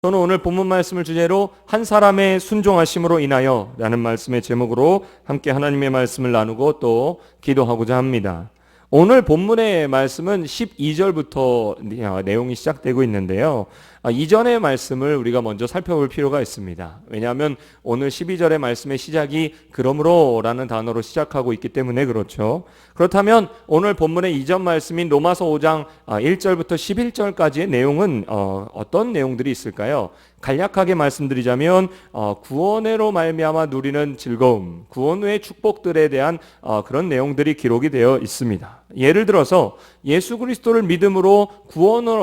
저는 오늘 본문 말씀을 주제로 한 사람의 순종하심으로 인하여 라는 말씀의 제목으로 함께 하나님의 말씀을 나누고 또 기도하고자 합니다. 오늘 본문의 말씀은 12절부터 내용이 시작되고 있는데요. 이전의 말씀을 우리가 먼저 살펴볼 필요가 있습니다. 왜냐하면 오늘 12절의 말씀의 시작이 그러므로 라는 단어로 시작하고 있기 때문에 그렇죠. 그렇다면 오늘 본문의 이전 말씀인 로마서 5장 1절부터 11절까지의 내용은 어떤 내용들이 있을까요? 간략하게 말씀드리자면 구원으로 말미암아 누리는 즐거움, 구원 후의 축복들에 대한 그런 내용들이 기록이 되어 있습니다. 예를 들어서 예수 그리스도를 믿음으로 구원을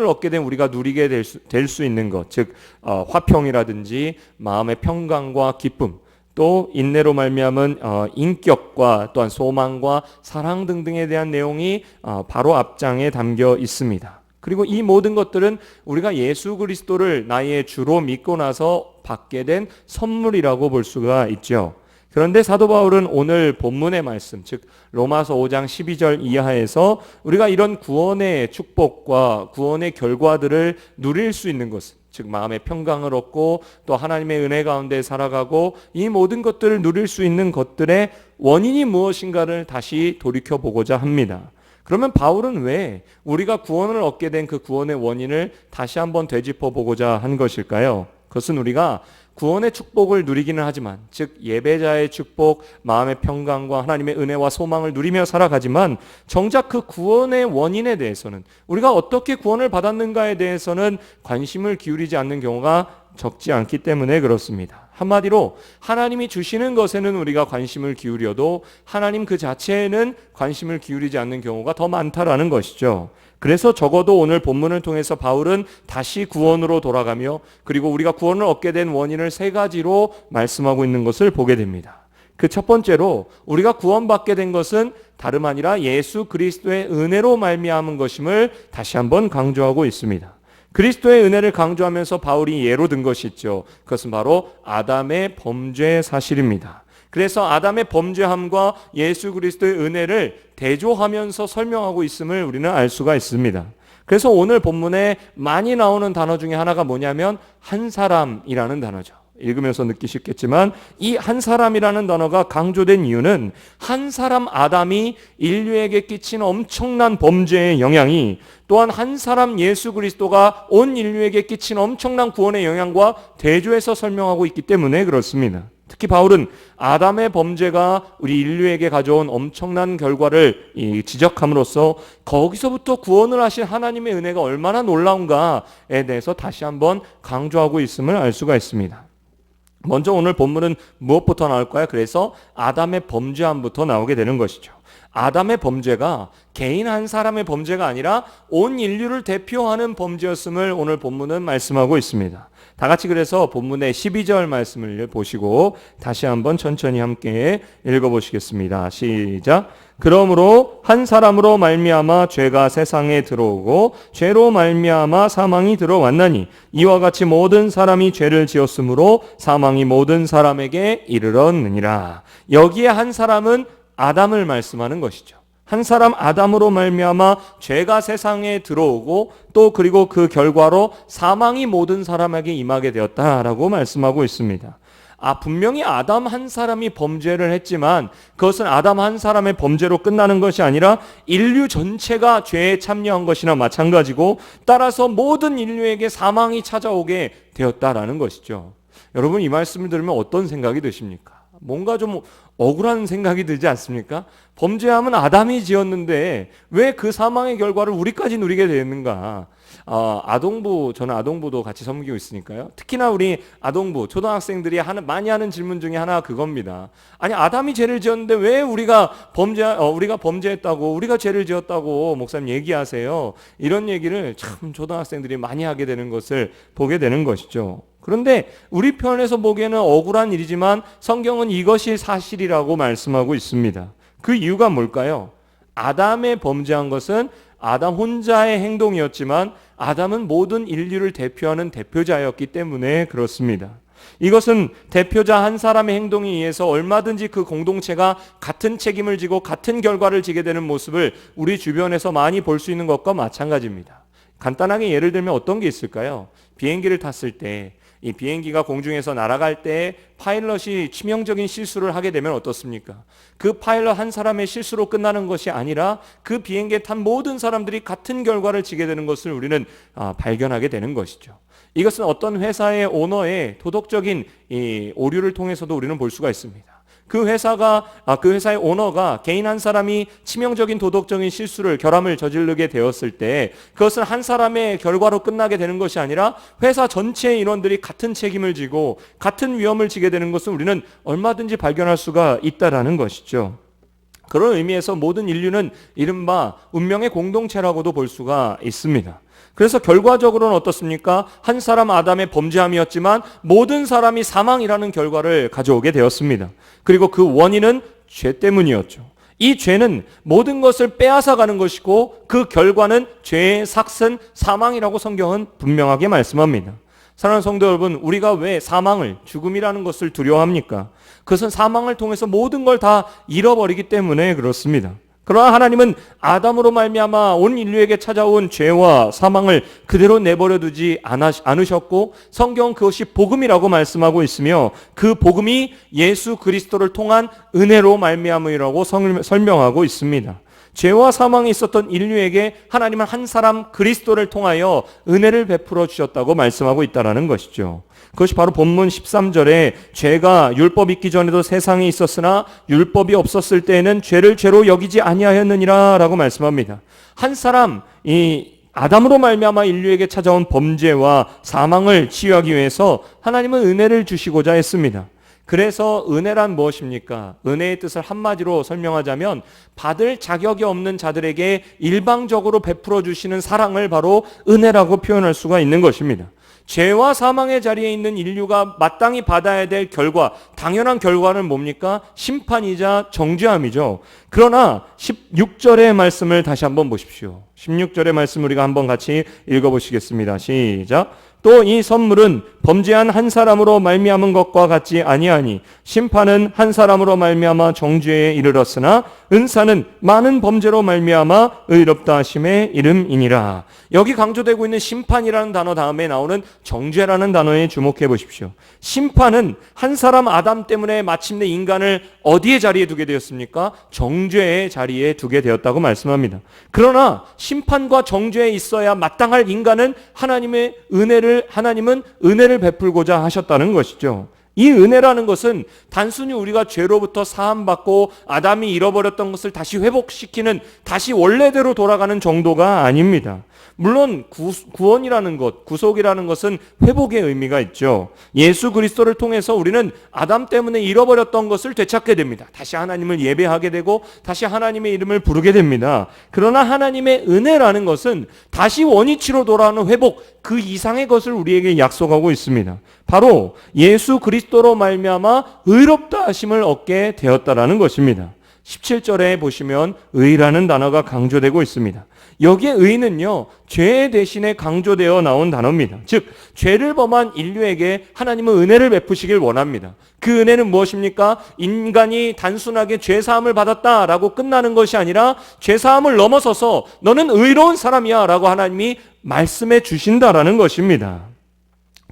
얻게 된 우리가 누리게 될 수 있는 것, 즉 화평이라든지 마음의 평강과 기쁨, 또 인내로 말미암은 인격과 또한 소망과 사랑 등등에 대한 내용이 바로 앞장에 담겨 있습니다. 그리고 이 모든 것들은 우리가 예수 그리스도를 나의 주로 믿고 나서 받게 된 선물이라고 볼 수가 있죠. 그런데 사도 바울은 오늘 본문의 말씀, 즉 로마서 5장 12절 이하에서 우리가 이런 구원의 축복과 구원의 결과들을 누릴 수 있는 것은, 즉 마음의 평강을 얻고 또 하나님의 은혜 가운데 살아가고 이 모든 것들을 누릴 수 있는 것들의 원인이 무엇인가를 다시 돌이켜보고자 합니다. 그러면 바울은 왜 우리가 구원을 얻게 된 그 구원의 원인을 다시 한번 되짚어 보고자 한 것일까요? 그것은 우리가 구원의 축복을 누리기는 하지만, 즉 예배자의 축복, 마음의 평강과 하나님의 은혜와 소망을 누리며 살아가지만 정작 그 구원의 원인에 대해서는, 우리가 어떻게 구원을 받았는가에 대해서는 관심을 기울이지 않는 경우가 적지 않기 때문에 그렇습니다. 한마디로 하나님이 주시는 것에는 우리가 관심을 기울여도 하나님 그 자체에는 관심을 기울이지 않는 경우가 더 많다라는 것이죠. 그래서 적어도 오늘 본문을 통해서 바울은 다시 구원으로 돌아가며, 그리고 우리가 구원을 얻게 된 원인을 세 가지로 말씀하고 있는 것을 보게 됩니다. 그 첫 번째로 우리가 구원받게 된 것은 다름 아니라 예수 그리스도의 은혜로 말미암은 것임을 다시 한번 강조하고 있습니다. 그리스도의 은혜를 강조하면서 바울이 예로 든 것이 있죠. 그것은 바로 아담의 범죄 사실입니다. 그래서 아담의 범죄함과 예수 그리스도의 은혜를 대조하면서 설명하고 있음을 우리는 알 수가 있습니다. 그래서 오늘 본문에 많이 나오는 단어 중에 하나가 뭐냐면 한 사람이라는 단어죠. 읽으면서 느끼셨겠지만 이 한 사람이라는 단어가 강조된 이유는 한 사람 아담이 인류에게 끼친 엄청난 범죄의 영향이 또한 한 사람 예수 그리스도가 온 인류에게 끼친 엄청난 구원의 영향과 대조해서 설명하고 있기 때문에 그렇습니다. 특히 바울은 아담의 범죄가 우리 인류에게 가져온 엄청난 결과를 지적함으로써 거기서부터 구원을 하신 하나님의 은혜가 얼마나 놀라운가에 대해서 다시 한번 강조하고 있음을 알 수가 있습니다. 먼저 오늘 본문은 무엇부터 나올까요? 그래서 아담의 범죄함부터 나오게 되는 것이죠. 아담의 범죄가 개인 한 사람의 범죄가 아니라 온 인류를 대표하는 범죄였음을 오늘 본문은 말씀하고 있습니다. 다 같이 그래서 본문의 12절 말씀을 보시고 다시 한번 천천히 함께 읽어보시겠습니다. 시작. 그러므로 한 사람으로 말미암아 죄가 세상에 들어오고 죄로 말미암아 사망이 들어왔나니 이와 같이 모든 사람이 죄를 지었으므로 사망이 모든 사람에게 이르렀느니라. 여기에 한 사람은 아담을 말씀하는 것이죠. 한 사람 아담으로 말미암아 죄가 세상에 들어오고 또 그리고 그 결과로 사망이 모든 사람에게 임하게 되었다라고 말씀하고 있습니다. 분명히 아담 한 사람이 범죄를 했지만 그것은 아담 한 사람의 범죄로 끝나는 것이 아니라 인류 전체가 죄에 참여한 것이나 마찬가지고 따라서 모든 인류에게 사망이 찾아오게 되었다라는 것이죠. 여러분 이 말씀을 들으면 어떤 생각이 드십니까? 뭔가 좀 억울한 생각이 들지 않습니까? 범죄함은 아담이 지었는데 왜 그 사망의 결과를 우리까지 누리게 되었는가? 저는 아동부도 같이 섬기고 있으니까요. 특히나 우리 아동부, 초등학생들이 많이 하는 질문 중에 하나가 그겁니다. 아니, 아담이 죄를 지었는데 왜 우리가 범죄했다고, 우리가 죄를 지었다고 목사님 얘기하세요? 이런 얘기를 참 초등학생들이 많이 하게 되는 것을 보게 되는 것이죠. 그런데 우리 편에서 보기에는 억울한 일이지만 성경은 이것이 사실이라고 말씀하고 있습니다. 그 이유가 뭘까요? 아담의 범죄한 것은 아담 혼자의 행동이었지만 아담은 모든 인류를 대표하는 대표자였기 때문에 그렇습니다. 이것은 대표자 한 사람의 행동에 의해서 얼마든지 그 공동체가 같은 책임을 지고 같은 결과를 지게 되는 모습을 우리 주변에서 많이 볼 수 있는 것과 마찬가지입니다. 간단하게 예를 들면 어떤 게 있을까요? 비행기를 탔을 때 이 비행기가 공중에서 날아갈 때 파일럿이 치명적인 실수를 하게 되면 어떻습니까? 그 파일럿 한 사람의 실수로 끝나는 것이 아니라 그 비행기에 탄 모든 사람들이 같은 결과를 지게 되는 것을 우리는 발견하게 되는 것이죠. 이것은 어떤 회사의 오너의 도덕적인 이 오류를 통해서도 우리는 볼 수가 있습니다. 그 회사의 오너가 개인 한 사람이 치명적인 도덕적인 실수를, 결함을 저지르게 되었을 때 그것은 한 사람의 결과로 끝나게 되는 것이 아니라 회사 전체의 인원들이 같은 책임을 지고 같은 위험을 지게 되는 것을 우리는 얼마든지 발견할 수가 있다라는 것이죠. 그런 의미에서 모든 인류는 이른바 운명의 공동체라고도 볼 수가 있습니다. 그래서 결과적으로는 어떻습니까? 한 사람 아담의 범죄함이었지만 모든 사람이 사망이라는 결과를 가져오게 되었습니다. 그리고 그 원인은 죄 때문이었죠. 이 죄는 모든 것을 빼앗아가는 것이고 그 결과는 죄의 삭슨, 사망이라고 성경은 분명하게 말씀합니다. 사랑하는 성도 여러분, 우리가 왜 사망을, 죽음이라는 것을 두려워합니까? 그것은 사망을 통해서 모든 걸 다 잃어버리기 때문에 그렇습니다. 그러나 하나님은 아담으로 말미암아 온 인류에게 찾아온 죄와 사망을 그대로 내버려 두지 않으셨고 성경은 그것이 복음이라고 말씀하고 있으며 그 복음이 예수 그리스도를 통한 은혜로 말미암으라고 설명하고 있습니다. 죄와 사망이 있었던 인류에게 하나님은 한 사람 그리스도를 통하여 은혜를 베풀어 주셨다고 말씀하고 있다는 것이죠. 그것이 바로 본문 13절에 죄가 율법 있기 전에도 세상에 있었으나 율법이 없었을 때에는 죄를 죄로 여기지 아니하였느니라 라고 말씀합니다. 한 사람, 이 아담으로 말미암아 인류에게 찾아온 범죄와 사망을 치유하기 위해서 하나님은 은혜를 주시고자 했습니다. 그래서 은혜란 무엇입니까? 은혜의 뜻을 한마디로 설명하자면 받을 자격이 없는 자들에게 일방적으로 베풀어 주시는 사랑을 바로 은혜라고 표현할 수가 있는 것입니다. 죄와 사망의 자리에 있는 인류가 마땅히 받아야 될 결과, 당연한 결과는 뭡니까? 심판이자 정죄함이죠. 그러나 16절의 말씀을 다시 한번 보십시오. 16절의 말씀 우리가 한번 같이 읽어보시겠습니다. 시작. 또 이 선물은 범죄한 한 사람으로 말미암은 것과 같지 아니하니 심판은 한 사람으로 말미암아 정죄에 이르렀으나 은사는 많은 범죄로 말미암아 의롭다 하심의 이름이니라. 여기 강조되고 있는 심판이라는 단어 다음에 나오는 정죄라는 단어에 주목해 보십시오. 심판은 한 사람 아담 때문에 마침내 인간을 어디에 자리에 두게 되었습니까? 정죄의 자리에 두게 되었다고 말씀합니다. 그러나 심판과 정죄에 있어야 마땅할 인간은 하나님은 은혜를 베풀고자 하셨다는 것이죠. 이 은혜라는 것은 단순히 우리가 죄로부터 사함받고 아담이 잃어버렸던 것을 다시 회복시키는, 다시 원래대로 돌아가는 정도가 아닙니다. 물론 구원이라는 것, 구속이라는 것은 회복의 의미가 있죠. 예수 그리스도를 통해서 우리는 아담 때문에 잃어버렸던 것을 되찾게 됩니다. 다시 하나님을 예배하게 되고 다시 하나님의 이름을 부르게 됩니다. 그러나 하나님의 은혜라는 것은 다시 원위치로 돌아오는 회복, 그 이상의 것을 우리에게 약속하고 있습니다. 바로 예수 그리스도로 말미암아 의롭다 하심을 얻게 되었다라는 것입니다. 17절에 보시면 의라는 단어가 강조되고 있습니다. 여기에 의는요, 죄 대신에 강조되어 나온 단어입니다. 즉 죄를 범한 인류에게 하나님은 은혜를 베푸시길 원합니다. 그 은혜는 무엇입니까? 인간이 단순하게 죄사함을 받았다라고 끝나는 것이 아니라 죄사함을 넘어서서 너는 의로운 사람이야 라고 하나님이 말씀해 주신다라는 것입니다.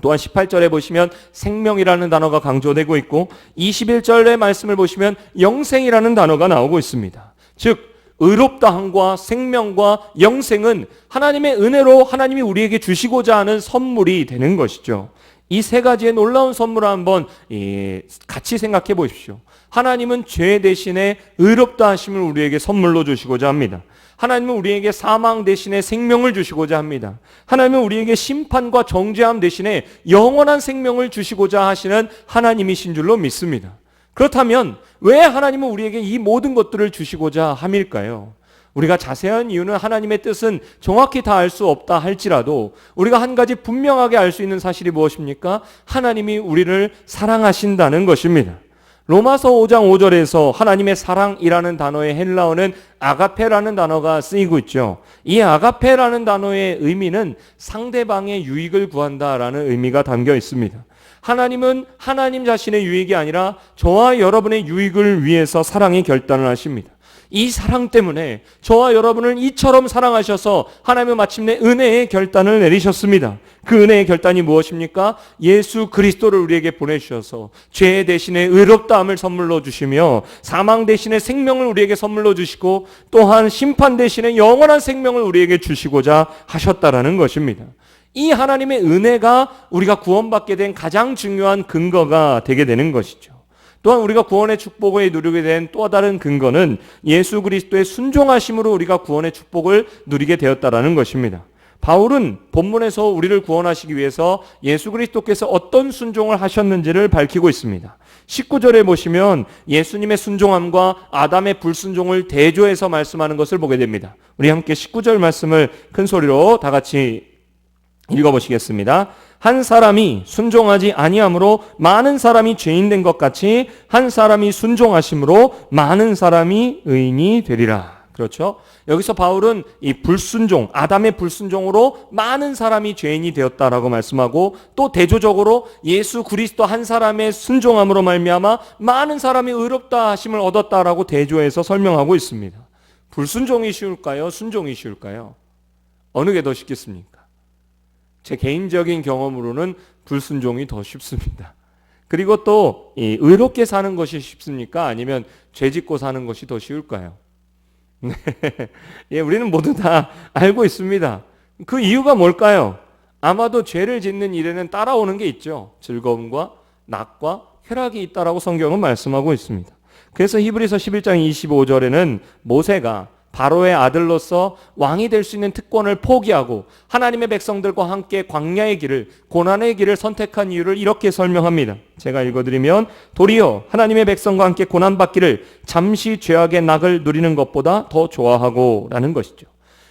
또한 18절에 보시면 생명이라는 단어가 강조되고 있고 21절의 말씀을 보시면 영생이라는 단어가 나오고 있습니다. 즉 의롭다함과 생명과 영생은 하나님의 은혜로 하나님이 우리에게 주시고자 하는 선물이 되는 것이죠. 이 세 가지의 놀라운 선물을 한번 같이 생각해 보십시오. 하나님은 죄 대신에 의롭다 하심을 우리에게 선물로 주시고자 합니다. 하나님은 우리에게 사망 대신에 생명을 주시고자 합니다. 하나님은 우리에게 심판과 정죄함 대신에 영원한 생명을 주시고자 하시는 하나님이신 줄로 믿습니다. 그렇다면 왜 하나님은 우리에게 이 모든 것들을 주시고자 함일까요? 우리가 자세한 이유는 하나님의 뜻은 정확히 다 알 수 없다 할지라도 우리가 한 가지 분명하게 알 수 있는 사실이 무엇입니까? 하나님이 우리를 사랑하신다는 것입니다. 로마서 5장 5절에서 하나님의 사랑이라는 단어의 헬라어는 아가페라는 단어가 쓰이고 있죠. 이 아가페라는 단어의 의미는 상대방의 유익을 구한다라는 의미가 담겨 있습니다. 하나님은 하나님 자신의 유익이 아니라 저와 여러분의 유익을 위해서 사랑의 결단을 하십니다. 이 사랑 때문에 저와 여러분을 이처럼 사랑하셔서 하나님은 마침내 은혜의 결단을 내리셨습니다. 그 은혜의 결단이 무엇입니까? 예수 그리스도를 우리에게 보내주셔서 죄 대신에 의롭다함을 선물로 주시며 사망 대신에 생명을 우리에게 선물로 주시고 또한 심판 대신에 영원한 생명을 우리에게 주시고자 하셨다라는 것입니다. 이 하나님의 은혜가 우리가 구원받게 된 가장 중요한 근거가 되게 되는 것이죠. 또한 우리가 구원의 축복을 누리게 된 또 다른 근거는 예수 그리스도의 순종하심으로 우리가 구원의 축복을 누리게 되었다라는 것입니다. 바울은 본문에서 우리를 구원하시기 위해서 예수 그리스도께서 어떤 순종을 하셨는지를 밝히고 있습니다. 19절에 보시면 예수님의 순종함과 아담의 불순종을 대조해서 말씀하는 것을 보게 됩니다. 우리 함께 19절 말씀을 큰 소리로 다 같이 읽어보시겠습니다. 한 사람이 순종하지 아니함으로 많은 사람이 죄인 된 것 같이 한 사람이 순종하심으로 많은 사람이 의인이 되리라. 그렇죠? 여기서 바울은 이 불순종, 아담의 불순종으로 많은 사람이 죄인이 되었다라고 말씀하고 또 대조적으로 예수 그리스도 한 사람의 순종함으로 말미암아 많은 사람이 의롭다 하심을 얻었다라고 대조해서 설명하고 있습니다. 불순종이 쉬울까요? 순종이 쉬울까요? 어느 게 더 쉽겠습니까? 제 개인적인 경험으로는 불순종이 더 쉽습니다. 그리고 또 의롭게 사는 것이 쉽습니까? 아니면 죄 짓고 사는 것이 더 쉬울까요? 네. 예, 우리는 모두 다 알고 있습니다. 그 이유가 뭘까요? 아마도 죄를 짓는 일에는 따라오는 게 있죠. 즐거움과 낙과 쾌락이 있다라고 성경은 말씀하고 있습니다. 그래서 히브리서 11장 25절에는 모세가 바로의 아들로서 왕이 될 수 있는 특권을 포기하고 하나님의 백성들과 함께 광야의 길을, 고난의 길을 선택한 이유를 이렇게 설명합니다. 제가 읽어드리면 도리어 하나님의 백성과 함께 고난받기를 잠시 죄악의 낙을 누리는 것보다 더 좋아하고 라는 것이죠.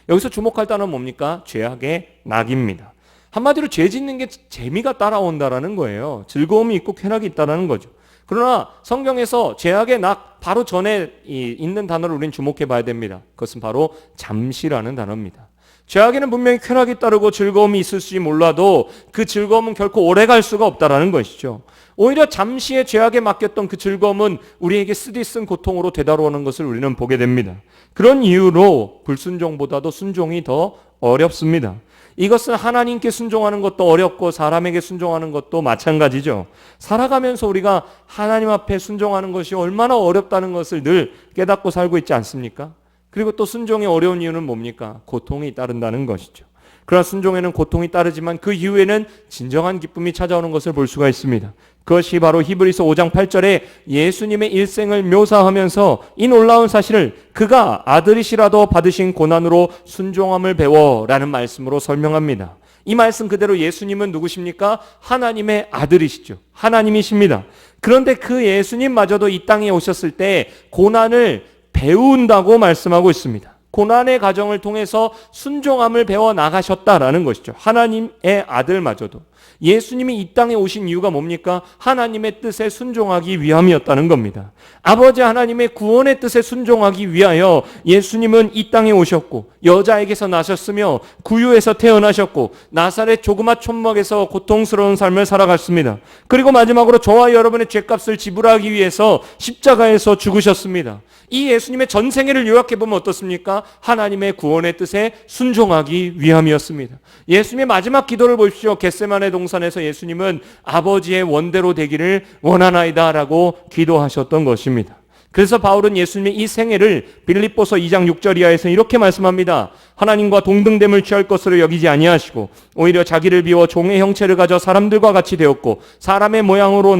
여기서 주목할 단어는 뭡니까? 죄악의 낙입니다. 한마디로 죄 짓는 게 재미가 따라온다라는 거예요. 즐거움이 있고 쾌락이 있다라는 거죠. 그러나 성경에서 죄악의 낙 바로 전에 있는 단어를 우리는 주목해 봐야 됩니다. 그것은 바로 잠시라는 단어입니다. 죄악에는 분명히 쾌락이 따르고 즐거움이 있을지 몰라도 그 즐거움은 결코 오래갈 수가 없다라는 것이죠. 오히려 잠시의 죄악에 맡겼던 그 즐거움은 우리에게 쓰디쓴 고통으로 되돌아오는 것을 우리는 보게 됩니다. 그런 이유로 불순종보다도 순종이 더 어렵습니다. 이것은 하나님께 순종하는 것도 어렵고 사람에게 순종하는 것도 마찬가지죠. 살아가면서 우리가 하나님 앞에 순종하는 것이 얼마나 어렵다는 것을 늘 깨닫고 살고 있지 않습니까? 그리고 또 순종이 어려운 이유는 뭡니까? 고통이 따른다는 것이죠. 그러나 순종에는 고통이 따르지만 그 이후에는 진정한 기쁨이 찾아오는 것을 볼 수가 있습니다. 그것이 바로 히브리서 5장 8절에 예수님의 일생을 묘사하면서 이 놀라운 사실을 그가 아들이시라도 받으신 고난으로 순종함을 배워라는 말씀으로 설명합니다. 이 말씀 그대로 예수님은 누구십니까? 하나님의 아들이시죠. 하나님이십니다. 그런데 그 예수님마저도 이 땅에 오셨을 때 고난을 배운다고 말씀하고 있습니다. 고난의 과정을 통해서 순종함을 배워 나가셨다라는 것이죠. 하나님의 아들마저도. 예수님이 이 땅에 오신 이유가 뭡니까? 하나님의 뜻에 순종하기 위함이었다는 겁니다. 아버지 하나님의 구원의 뜻에 순종하기 위하여 예수님은 이 땅에 오셨고 여자에게서 나셨으며 구유에서 태어나셨고 나사렛 조그마 촌막에서 고통스러운 삶을 살아갔습니다. 그리고 마지막으로 저와 여러분의 죄값을 지불하기 위해서 십자가에서 죽으셨습니다. 이 예수님의 전생애를 요약해보면 어떻습니까? 하나님의 구원의 뜻에 순종하기 위함이었습니다. 예수님의 마지막 기도를 보십시오. 겟세마네 동산에서 예수님은 아버지의 원대로 되기를 원하나이다 라고 기도하셨던 것입니다. 그래서 바울은 예수님의 이 생애를 빌립보서 2장 6절 이하에서 이렇게 말씀합니다. 하나님과 동등됨을 취할 것으로 여기지 아니하시고 오히려 자기를 비워 종의 형체를 가져 사람들과 같이 되었고 사람의 모양으로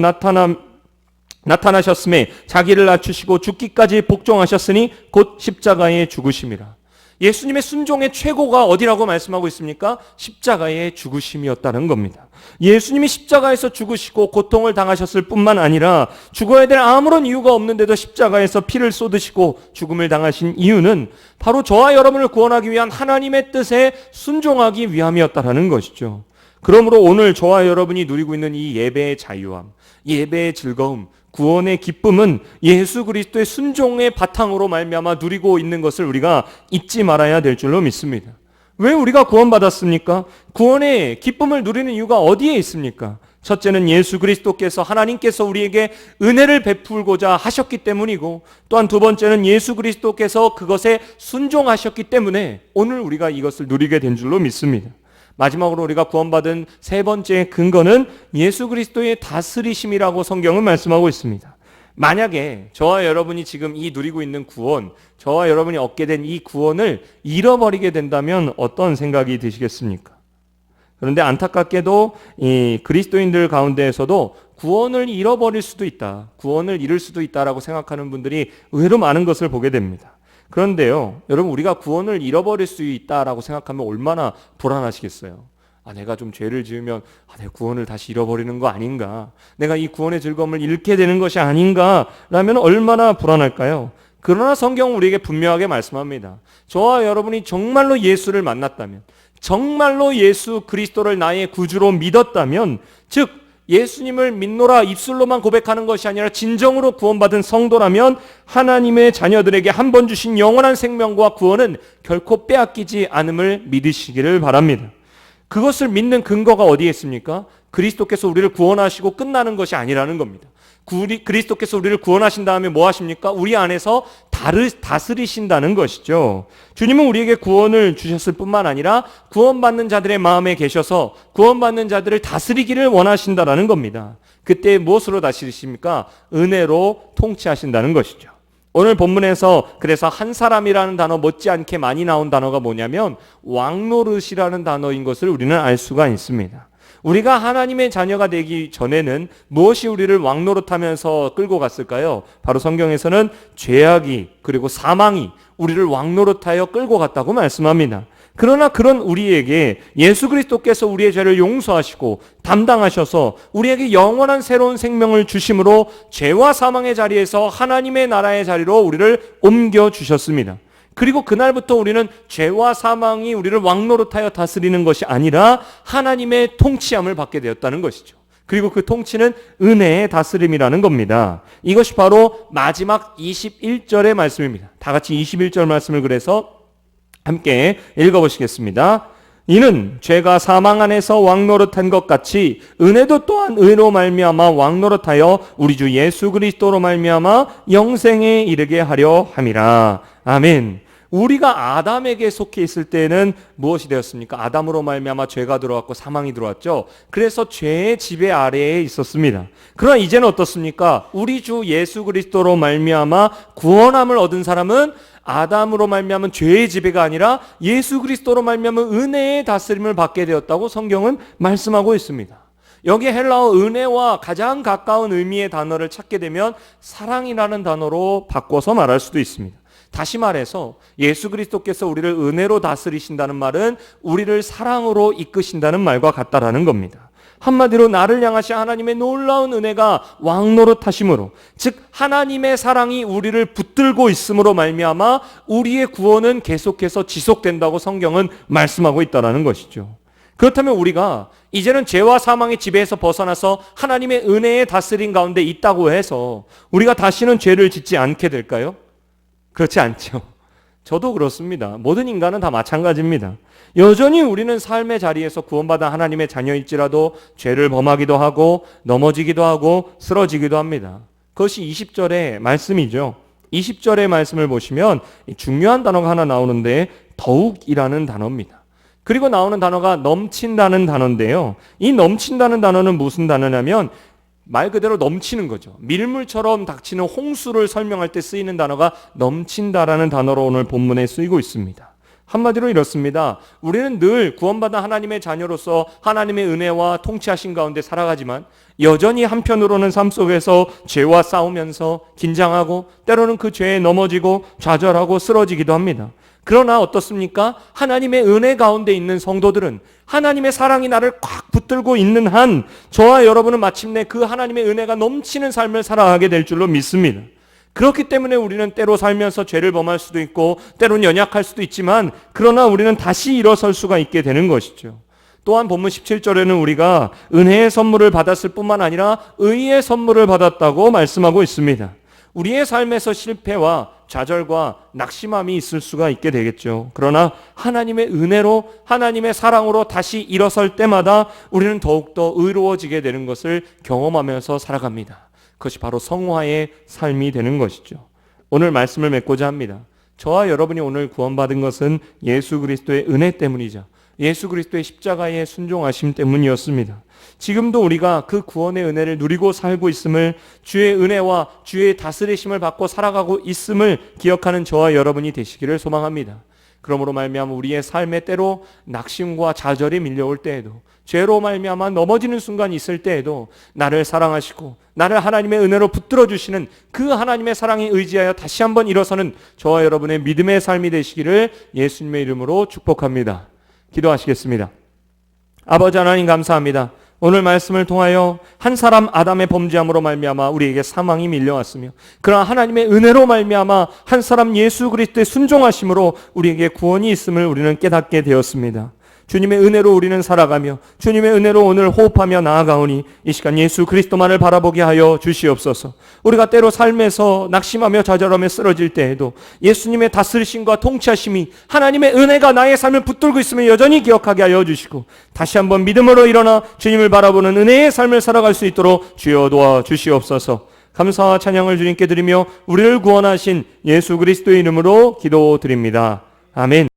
나타나셨음에 자기를 낮추시고 죽기까지 복종하셨으니 곧 십자가에 죽으심이라. 예수님의 순종의 최고가 어디라고 말씀하고 있습니까? 십자가의 죽으심이었다는 겁니다. 예수님이 십자가에서 죽으시고 고통을 당하셨을 뿐만 아니라 죽어야 될 아무런 이유가 없는데도 십자가에서 피를 쏟으시고 죽음을 당하신 이유는 바로 저와 여러분을 구원하기 위한 하나님의 뜻에 순종하기 위함이었다는 것이죠. 그러므로 오늘 저와 여러분이 누리고 있는 이 예배의 자유함, 예배의 즐거움, 구원의 기쁨은 예수 그리스도의 순종의 바탕으로 말미암아 누리고 있는 것을 우리가 잊지 말아야 될 줄로 믿습니다. 왜 우리가 구원받았습니까? 구원의 기쁨을 누리는 이유가 어디에 있습니까? 첫째는 예수 그리스도께서 하나님께서 우리에게 은혜를 베풀고자 하셨기 때문이고, 또한 두 번째는 예수 그리스도께서 그것에 순종하셨기 때문에 오늘 우리가 이것을 누리게 된 줄로 믿습니다. 마지막으로 우리가 구원받은 세 번째 근거는 예수 그리스도의 다스리심이라고 성경은 말씀하고 있습니다. 만약에 저와 여러분이 지금 이 누리고 있는 구원, 저와 여러분이 얻게 된 이 구원을 잃어버리게 된다면 어떤 생각이 드시겠습니까? 그런데 안타깝게도 이 그리스도인들 가운데에서도 구원을 잃어버릴 수도 있다, 구원을 잃을 수도 있다라고 생각하는 분들이 의외로 많은 것을 보게 됩니다. 그런데요, 여러분, 우리가 구원을 잃어버릴 수 있다라고 생각하면 얼마나 불안하시겠어요? 내가 좀 죄를 지으면 내 구원을 다시 잃어버리는 거 아닌가, 내가 이 구원의 즐거움을 잃게 되는 것이 아닌가 라면 얼마나 불안할까요? 그러나 성경은 우리에게 분명하게 말씀합니다. 저와 여러분이 정말로 예수를 만났다면, 정말로 예수 그리스도를 나의 구주로 믿었다면, 즉 예수님을 믿노라 입술로만 고백하는 것이 아니라 진정으로 구원받은 성도라면 하나님의 자녀들에게 한 번 주신 영원한 생명과 구원은 결코 빼앗기지 않음을 믿으시기를 바랍니다. 그것을 믿는 근거가 어디에 있습니까? 그리스도께서 우리를 구원하시고 끝나는 것이 아니라는 겁니다. 그리스도께서 우리를 구원하신 다음에 뭐 하십니까? 우리 안에서 다스리신다는 것이죠. 주님은 우리에게 구원을 주셨을 뿐만 아니라 구원받는 자들의 마음에 계셔서 구원받는 자들을 다스리기를 원하신다는 겁니다. 그때 무엇으로 다스리십니까? 은혜로 통치하신다는 것이죠. 오늘 본문에서 그래서 한 사람이라는 단어 못지않게 많이 나온 단어가 뭐냐면 왕노릇이라는 단어인 것을 우리는 알 수가 있습니다. 우리가 하나님의 자녀가 되기 전에는 무엇이 우리를 왕노릇하면서 끌고 갔을까요? 바로 성경에서는 죄악이, 그리고 사망이 우리를 왕노릇하여 끌고 갔다고 말씀합니다. 그러나 그런 우리에게 예수 그리스도께서 우리의 죄를 용서하시고 담당하셔서 우리에게 영원한 새로운 생명을 주심으로 죄와 사망의 자리에서 하나님의 나라의 자리로 우리를 옮겨주셨습니다. 그리고 그날부터 우리는 죄와 사망이 우리를 왕노릇하여 다스리는 것이 아니라 하나님의 통치함을 받게 되었다는 것이죠. 그리고 그 통치는 은혜의 다스림이라는 겁니다. 이것이 바로 마지막 21절의 말씀입니다. 다 같이 21절 말씀을 그래서 함께 읽어보시겠습니다. 이는 죄가 사망 안에서 왕노릇한 것 같이 은혜도 또한 의로 말미암아 왕노릇하여 우리 주 예수 그리스도로 말미암아 영생에 이르게 하려 함이라. 아멘. 우리가 아담에게 속해 있을 때는 무엇이 되었습니까? 아담으로 말미암아 죄가 들어왔고 사망이 들어왔죠. 그래서 죄의 지배 아래에 있었습니다. 그러나 이제는 어떻습니까? 우리 주 예수 그리스도로 말미암아 구원함을 얻은 사람은 아담으로 말미암은 죄의 지배가 아니라 예수 그리스도로 말미암은 은혜의 다스림을 받게 되었다고 성경은 말씀하고 있습니다. 여기 헬라어 은혜와 가장 가까운 의미의 단어를 찾게 되면 사랑이라는 단어로 바꿔서 말할 수도 있습니다. 다시 말해서 예수 그리스도께서 우리를 은혜로 다스리신다는 말은 우리를 사랑으로 이끄신다는 말과 같다라는 겁니다. 한마디로 나를 향하신 하나님의 놀라운 은혜가 왕노릇하심으로, 즉 하나님의 사랑이 우리를 붙들고 있음으로 말미암아 우리의 구원은 계속해서 지속된다고 성경은 말씀하고 있다는 것이죠. 그렇다면 우리가 이제는 죄와 사망의 지배에서 벗어나서 하나님의 은혜의 다스림 가운데 있다고 해서 우리가 다시는 죄를 짓지 않게 될까요? 그렇지 않죠. 저도 그렇습니다. 모든 인간은 다 마찬가지입니다. 여전히 우리는 삶의 자리에서 구원받은 하나님의 자녀일지라도 죄를 범하기도 하고 넘어지기도 하고 쓰러지기도 합니다. 그것이 20절의 말씀이죠. 20절의 말씀을 보시면 중요한 단어가 하나 나오는데 더욱이라는 단어입니다. 그리고 나오는 단어가 넘친다는 단어인데요. 이 넘친다는 단어는 무슨 단어냐면 말 그대로 넘치는 거죠. 밀물처럼 닥치는 홍수를 설명할 때 쓰이는 단어가 넘친다라는 단어로 오늘 본문에 쓰이고 있습니다. 한마디로 이렇습니다. 우리는 늘 구원받은 하나님의 자녀로서 하나님의 은혜와 통치하신 가운데 살아가지만 여전히 한편으로는 삶 속에서 죄와 싸우면서 긴장하고 때로는 그 죄에 넘어지고 좌절하고 쓰러지기도 합니다. 그러나 어떻습니까? 하나님의 은혜 가운데 있는 성도들은 하나님의 사랑이 나를 꽉 붙들고 있는 한 저와 여러분은 마침내 그 하나님의 은혜가 넘치는 삶을 살아가게 될 줄로 믿습니다. 그렇기 때문에 우리는 때로 살면서 죄를 범할 수도 있고 때로는 연약할 수도 있지만 그러나 우리는 다시 일어설 수가 있게 되는 것이죠. 또한 본문 17절에는 우리가 은혜의 선물을 받았을 뿐만 아니라 의의 선물을 받았다고 말씀하고 있습니다. 우리의 삶에서 실패와 좌절과 낙심함이 있을 수가 있게 되겠죠. 그러나 하나님의 은혜로, 하나님의 사랑으로 다시 일어설 때마다 우리는 더욱더 의로워지게 되는 것을 경험하면서 살아갑니다. 그것이 바로 성화의 삶이 되는 것이죠. 오늘 말씀을 맺고자 합니다. 저와 여러분이 오늘 구원받은 것은 예수 그리스도의 은혜 때문이자 예수 그리스도의 십자가의 순종하심 때문이었습니다. 지금도 우리가 그 구원의 은혜를 누리고 살고 있음을, 주의 은혜와 주의 다스리심을 받고 살아가고 있음을 기억하는 저와 여러분이 되시기를 소망합니다. 그러므로 말미암아 우리의 삶에 때로 낙심과 좌절이 밀려올 때에도, 죄로 말미암아 넘어지는 순간이 있을 때에도 나를 사랑하시고 나를 하나님의 은혜로 붙들어 주시는 그 하나님의 사랑에 의지하여 다시 한번 일어서는 저와 여러분의 믿음의 삶이 되시기를 예수님의 이름으로 축복합니다. 기도하시겠습니다. 아버지 하나님 감사합니다. 오늘 말씀을 통하여 한 사람 아담의 범죄함으로 말미암아 우리에게 사망이 밀려왔으며, 그러나 하나님의 은혜로 말미암아 한 사람 예수 그리스도의 순종하심으로 우리에게 구원이 있음을 우리는 깨닫게 되었습니다. 주님의 은혜로 우리는 살아가며 주님의 은혜로 오늘 호흡하며 나아가오니 이 시간 예수 그리스도만을 바라보게 하여 주시옵소서. 우리가 때로 삶에서 낙심하며 좌절하며 쓰러질 때에도 예수님의 다스리심과 통치하심이, 하나님의 은혜가 나의 삶을 붙들고 있음을 여전히 기억하게 하여 주시고, 다시 한번 믿음으로 일어나 주님을 바라보는 은혜의 삶을 살아갈 수 있도록 주여 도와주시옵소서. 감사와 찬양을 주님께 드리며 우리를 구원하신 예수 그리스도의 이름으로 기도드립니다. 아멘.